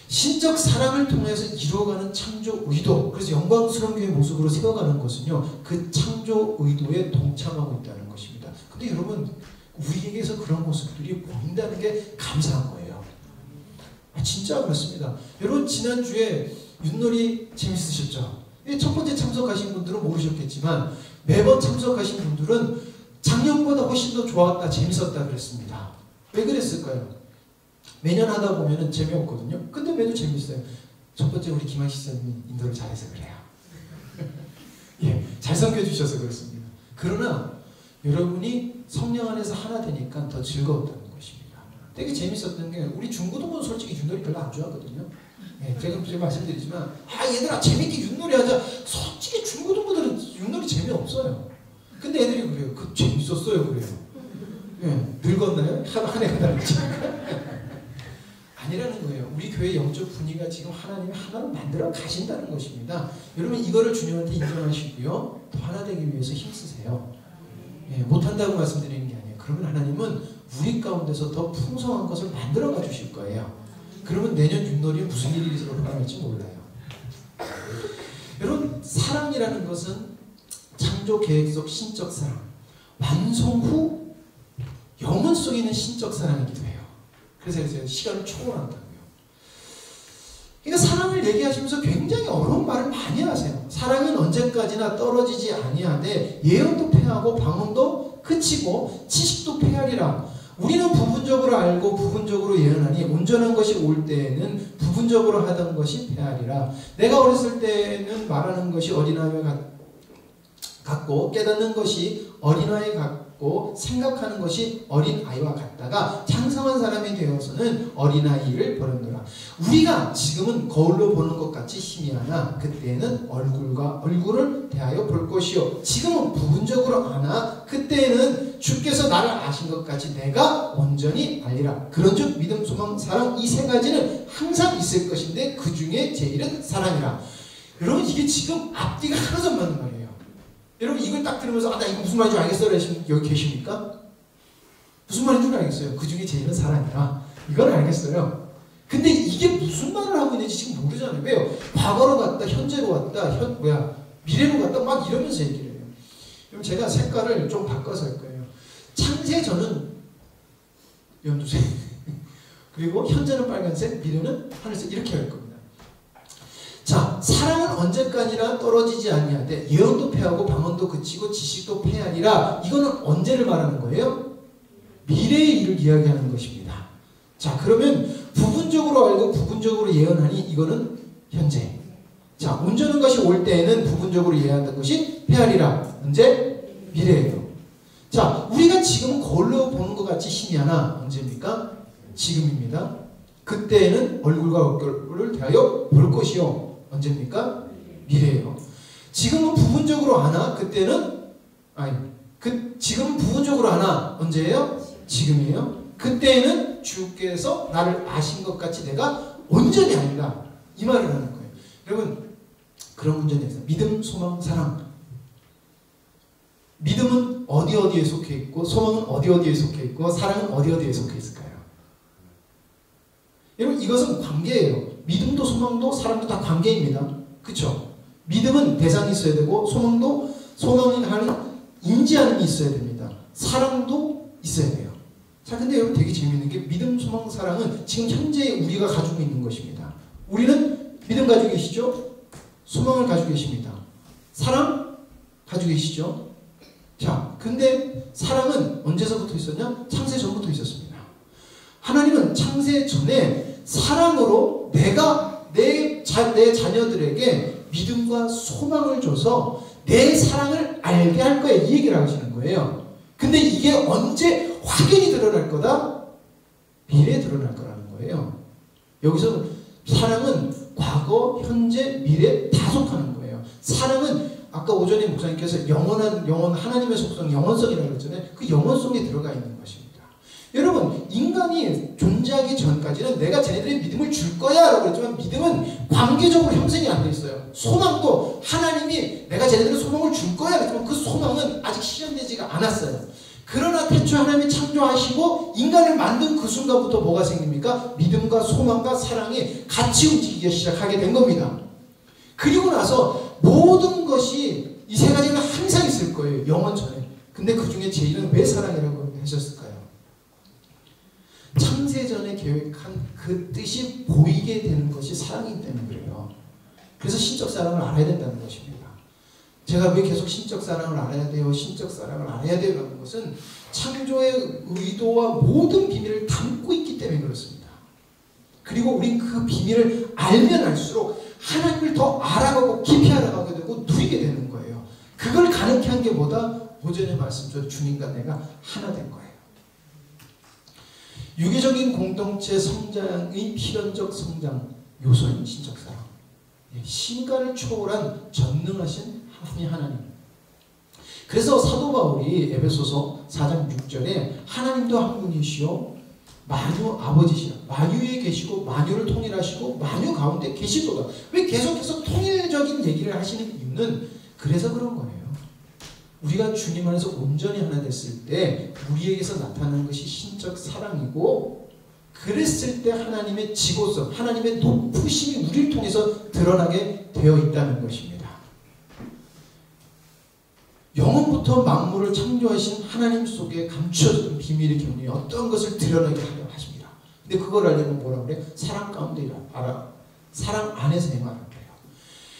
신적 사랑을 통해서 이루어가는 창조 의도, 그래서 영광스러운 교회의 모습으로 세워가는 것은요, 그 창조 의도에 동참하고 있다는 것입니다. 근데 여러분, 우리에게서 그런 모습들이 보인다는 게 감사한 거예요. 진짜 그렇습니다. 여러분, 지난주에 윷놀이 재밌으셨죠? 첫 번째 참석하신 분들은 모르셨겠지만 매번 참석하신 분들은 작년보다 훨씬 더 좋았다, 재밌었다 그랬습니다. 왜 그랬을까요? 매년 하다 보면은 재미없거든요. 근데 매도 재밌어요. 첫 번째 우리 김한 시사님이 인도를 잘해서 그래요. 예, 잘 섬겨주셔서 그렇습니다. 그러나 여러분이 성령 안에서 하나 되니까 더 즐거웠다는 것입니다. 되게 재밌었던 게, 우리 중고등부는 솔직히 윷놀이 별로 안 좋아하거든요. 예, 제가 말씀드리지만, 얘들아 재밌게 윷놀이 하자. 솔직히 중고등부들은 윷놀이 재미없어요. 근데 애들이 그래요. 그 재밌었어요. 그래요. 예, 늙었나요? 한 해가 다르니까. 아니라는 거예요. 우리 교회 영적 분위기가 지금 하나님이 하나로 만들어 가신다는 것입니다. 여러분, 이거를 주님한테 인정하시고요. 더 하나 되기 위해서 힘쓰세요. 예, 못한다고 말씀드리는 게 아니에요. 그러면 하나님은 우리 가운데서 더 풍성한 것을 만들어 가 주실 거예요. 그러면 내년 윷놀이에 무슨 일이 일어날지 몰라요. 여러분, 사랑이라는 것은 창조 계획 속 신적 사랑, 완성 후 영혼 속에 있는 신적 사랑이기도 해요. 그래서 시간을 초월한다고요. 그러니까 사랑을 얘기하시면서 굉장히 어려운 말을 많이 하세요. 사랑은 언제까지나 떨어지지 아니하되 예언도 패하고 방언도 그치고 지식도 패하리라. 우리는 부분적으로 알고 부분적으로 예언하니 온전한 것이 올 때에는 부분적으로 하던 것이 패하리라. 내가 어렸을 때는 말하는 것이 어린아이 같고 깨닫는 것이 어린아이 같고 생각하는 것이 어린아이와 같다가 장성한 사람이 되어서는 어린아이를 버렸노라. 우리가 지금은 거울로 보는 것 같이 희미하나 그때는 얼굴과 얼굴을 대하여 볼 것이요. 지금은 부분적으로 아나 그때에는 주께서 나를 아신 것 같이 내가 온전히 알리라. 그런즉 믿음, 소망, 사랑 이 세 가지는 항상 있을 것인데 그 중에 제일은 사랑이라. 여러분, 이게 지금 앞뒤가 하나도 안 맞는 말이에요. 여러분, 이걸 딱 들으면서 나 이거 무슨 말인지 알겠어 라시면 여기 계십니까? 무슨 말인지 알겠어요. 그 중에 제일은 사랑이라. 이걸 알겠어요. 근데 이게 무슨 말을 하고 있는지 지금 모르잖아요. 왜요? 과거로 갔다, 현재로 갔다, 미래로 갔다 막 이러면서 얘기를 해요. 그럼 제가 색깔을 좀 바꿔서 할 거예요. 창세전은 연두색, 그리고 현재는 빨간색, 미래는 하늘색 이렇게 할 겁니다. 자, 사랑은 언제까지나 떨어지지 아니하되 예언도 패하고 방언도 그치고 지식도 패하리라. 이거는 언제를 말하는 거예요? 미래의 일을 이야기하는 것입니다. 자, 그러면 부분적으로 알고 부분적으로 예언하니 이거는 현재. 자, 온전한 것이 올 때에는 부분적으로 이해해야 한다는 것이 헤아리라. 언제? 미래예요. 자, 우리가 지금 거울로 보는 것 같이 신이 하나 언제입니까? 지금입니다. 그때에는 얼굴과 얼굴을 대하여 볼 것이요. 언제입니까? 미래예요. 지금은 부분적으로 하나, 그때는 지금은 부분적으로 하나, 언제예요? 지금이에요. 그때에는 주께서 나를 아신 것 같이 내가 온전히 아니다. 이 말을 하는 거예요. 여러분, 그런 문제에 대해서 믿음, 소망, 사랑. 믿음은 어디에 속해 있고, 소망은 어디에 속해 있고, 사랑은 어디에 속해 있을까요? 여러분, 이것은 관계예요. 믿음도 소망도 사랑도 다 관계입니다. 그쵸? 믿음은 대상이 있어야 되고, 소망이 하는 인지하는 게 있어야 됩니다. 사랑도 있어야 돼요. 자, 근데 여러분 되게 재밌는 게 믿음, 소망, 사랑은 지금 현재 우리가 가지고 있는 것입니다. 우리는 믿음 가지고 계시죠? 소망을 가지고 계십니다. 사랑 가지고 계시죠? 자, 근데 사랑은 언제서부터 있었냐? 창세 전부터 있었습니다. 하나님은 창세 전에 사랑으로 내 자녀들에게 믿음과 소망을 줘서 내 사랑을 알게 할 거야, 이 얘기를 하시는 거예요. 근데 이게 언제 확연히 드러날 거다? 미래에 드러날 거라는 거예요. 여기서 사랑은 과거, 현재, 미래 다 속하는 거예요. 사랑은 아까 오전에 목사님께서 영원 하나님의 속성, 영원성이라고 했잖아요. 그 영원성에 들어가 있는 것입니다. 여러분, 인간이 존재하기 전까지는 내가 쟤네들의 믿음을 줄 거야 라고 했지만 믿음은 관계적으로 형성이 안 돼 있어요. 소망도 하나님이 내가 쟤네들의 소망을 줄 거야 그랬지만 그 소망은 아직 실현되지가 않았어요. 그러나 태초에 하나님이 창조하시고 인간을 만든 그 순간부터 뭐가 생깁니까? 믿음과 소망과 사랑이 같이 움직이기 시작하게 된 겁니다. 그리고 나서 모든 것이 이 세 가지는 항상 있을 거예요. 영원 전에. 근데 그 중에 제일은 왜 사랑이라고 하셨을까요? 창세전에 계획한 그 뜻이 보이게 되는 것이 사랑이기 때문에 그래요. 그래서 신적 사랑을 알아야 된다는 것입니다. 제가 왜 계속 신적 사랑을 알아야 돼요? 신적 사랑을 알아야 돼요? 라는 것은 창조의 의도와 모든 비밀을 담고 있기 때문에 그렇습니다. 그리고 우린 그 비밀을 알면 알수록 하나님을 더 알아가고 깊이 알아가게 되고 누리게 되는 거예요. 그걸 가능케 한 게 뭐다? 오전에 말씀드린 주님과 내가 하나 된 거예요. 유기적인 공동체 성장의 필연적 성장 요소인 신적 사랑. 신간을 초월한 전능하신 하나님. 그래서 사도 바울이 에베소서 4장 6절에 하나님도 한 분이시요 만유 아버지시라. 만유에 계시고 만유를 통일하시고 만유 가운데 계시도다. 왜 계속해서 통일적인 얘기를 하시는 이유는 그래서 그런 거예요. 우리가 주님 안에서 온전히 하나 됐을 때 우리에게서 나타나는 것이 신적 사랑이고, 그랬을 때 하나님의 지고성, 하나님의 높으심이 우리를 통해서 드러나게 되어 있다는 것입니다. 영원부터 만물을 창조하신 하나님 속에 감추어진 비밀의 경륜이 어떤 것을 드러나게 하려 하십니다. 근데 그걸 알려면 뭐라 그래? 사랑 가운데 알아. 사랑 안에서 행하라 그래요.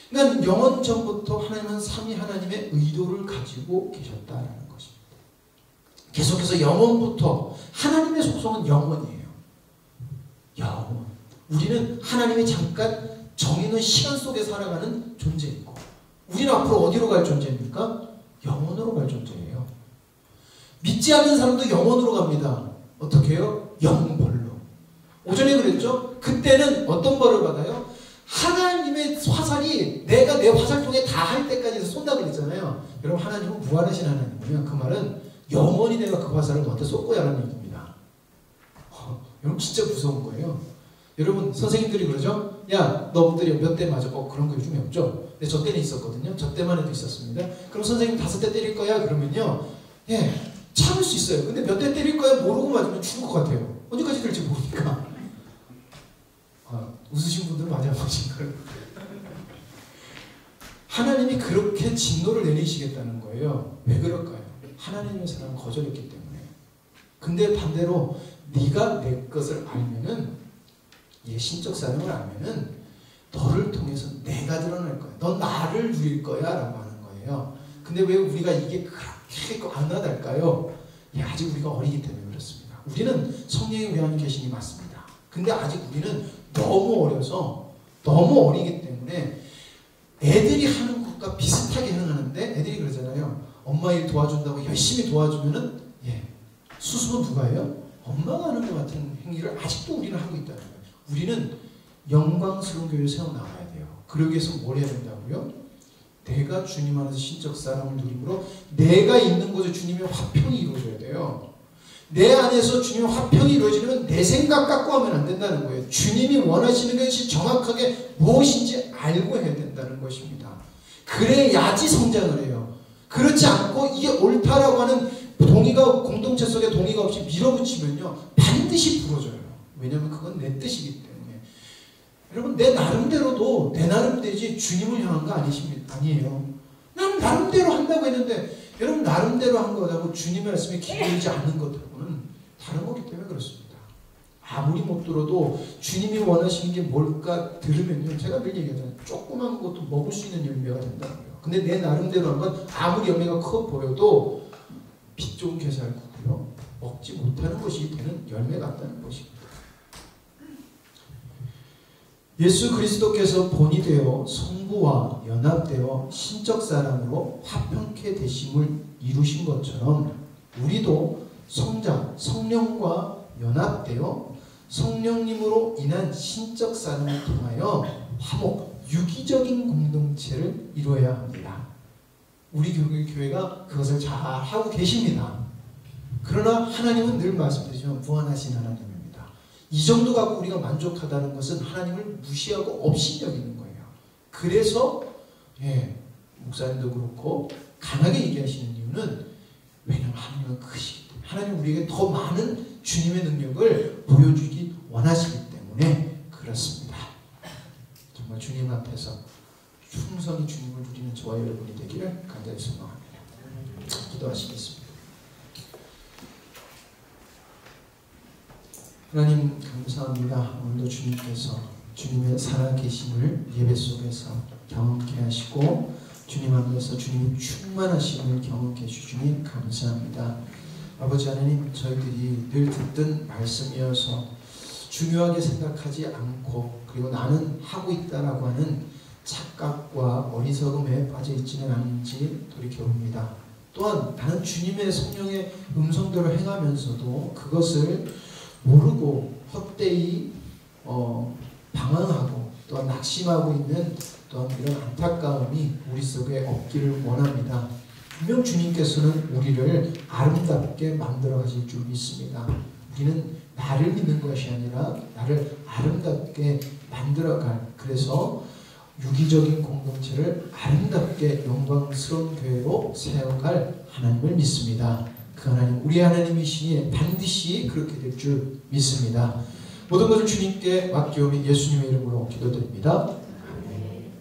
그러니까 영원 전부터 하나님은 삼위 하나님의 의도를 가지고 계셨다라는 것입니다. 계속해서 영원부터 하나님의 속성은 영원이에요. 영원. 우리는 하나님이 잠깐 정해놓은 시간 속에 살아가는 존재이고, 우리는 앞으로 어디로 갈 존재입니까? 영원으로 갈 존재예요. 믿지 않는 사람도 영원으로 갑니다. 어떻게 해요? 영벌로. 오전에 그랬죠? 그때는 어떤 벌을 받아요? 하나님의 화살이 내가 내 화살통에 다 할 때까지 쏜다 그랬잖아요. 여러분, 하나님은 무한하신 하나님이에요. 그 말은 영원히 내가 그 화살을 너한테 쏠 거야 라는 얘기입니다. 여러분, 진짜 무서운 거예요. 여러분, 선생님들이 그러죠? 야, 너희들이 몇 대 맞아? 그런 거 요즘에 없죠? 근데 저 때는 있었거든요. 저 때만 해도 있었습니다. 그럼 선생님 5대 때릴 거야? 그러면요, 예, 참을 수 있어요. 근데 몇 대 때릴 거야? 모르고 맞으면 죽을 것 같아요. 언제까지 될지 모르니까. 웃으신 분들은 맞아보신 거예요. 하나님이 그렇게 진노를 내리시겠다는 거예요. 왜 그럴까요? 하나님의 사랑을 거절했기 때문에. 근데 반대로 네가 내 것을 알면은, 신적 사랑을 알면은 너를 통해서 내가 드러날 거야. 넌 나를 누릴 거야 라고 하는 거예요. 근데 왜 우리가 이게 그렇게 안 와닿을까요? 아직 우리가 어리기 때문에 그렇습니다. 우리는 성령의 위안이 계시니 맞습니다. 근데 아직 우리는 너무 어려서, 너무 어리기 때문에 애들이 하는 것과 비슷하게 행하는데 애들이 그러잖아요. 엄마 일 도와준다고 열심히 도와주면은 수습은 누가 해요? 엄마가 하는 것 같은 행위를 아직도 우리는 하고 있다는 거예요. 우리는 영광스러운 교회를 세워나가야 돼요. 그러기 위해서 뭘 해야 된다고요? 내가 주님 안에서 신적 사랑을 누림으로 내가 있는 곳에 주님의 화평이 이루어져야 돼요. 내 안에서 주님의 화평이 이루어지려면 내 생각 갖고 하면 안 된다는 거예요. 주님이 원하시는 것이 정확하게 무엇인지 알고 해야 된다는 것입니다. 그래야지 성장을 해요. 그렇지 않고 이게 옳다라고 하는 동의가 공동체 속에 동의가 없이 밀어붙이면요 반드시 부러져요. 왜냐하면 그건 내 뜻이기 때문에. 여러분 내 나름대로도 내 나름대로지 주님을 향한 거 아니에요. 난 나름대로 한다고 했는데 여러분 나름대로 한 거하고 주님의 말씀에 기울이지 않는 것하고는 다른 거기 때문에 그렇습니다. 아무리 못 들어도 주님이 원하시는 게 뭘까 들으면요 제가 늘 얘기하잖아요. 조그만 것도 먹을 수 있는 열매가 된다고요. 근데 내 나름대로 한 건 아무리 열매가 커 보여도 빛 좋은 게살구고요 먹지 못하는 것이 되는 열매 같다는 것입니다. 예수 그리스도께서 본이 되어 성부와 연합되어 신적 사랑으로 화평케 되심을 이루신 것처럼 우리도 성자, 성령과 연합되어 성령님으로 인한 신적 사랑을 통하여 화목, 유기적인 공동체를 이루어야 합니다. 우리 교회가 그것을 잘 하고 계십니다. 그러나 하나님은 늘 말씀드리지만 무한하신 하나님입니다. 이 정도 갖고 우리가 만족하다는 것은 하나님을 무시하고 없이 여기는 거예요. 그래서 목사님도 그렇고 강하게 얘기하시는 이유는 왜냐하면 하나님은 크시기 때문에 하나님 우리에게 더 많은 주님의 능력을 보여주기 원하시기 때문에 그렇습니다. 정말 주님 앞에서 충성히 주님을 누리는 저와 여러분이 되기를 간절히 소망합니다. 기도하시겠습니다. 하나님 감사합니다. 오늘도 주님께서 주님의 살아계심을 예배 속에서 경험케 하시고 주님 앞에서 주님의 충만하심을 경험케 해주시니 감사합니다. 아버지 하나님 저희들이 늘 듣던 말씀이어서 중요하게 생각하지 않고 그리고 나는 하고 있다라고 하는 착각과 어리석음에 빠져있지는 않은지 돌이켜봅니다. 또한 나는 주님의 성령의 음성대로 행하면서도 그것을 모르고 헛되이 방황하고 또한 낙심하고 있는 또한 이런 안타까움이 우리 속에 없기를 원합니다. 분명 주님께서는 우리를 아름답게 만들어 가실 줄 믿습니다. 우리는 나를 믿는 것이 아니라 나를 아름답게 만들어갈 그래서 유기적인 공동체를 아름답게 영광스러운 교회로 세워갈 하나님을 믿습니다. 그 하나님 우리 하나님이시니 반드시 그렇게 될 줄 믿습니다. 모든 것을 주님께 맡기오며 예수님의 이름으로 기도드립니다.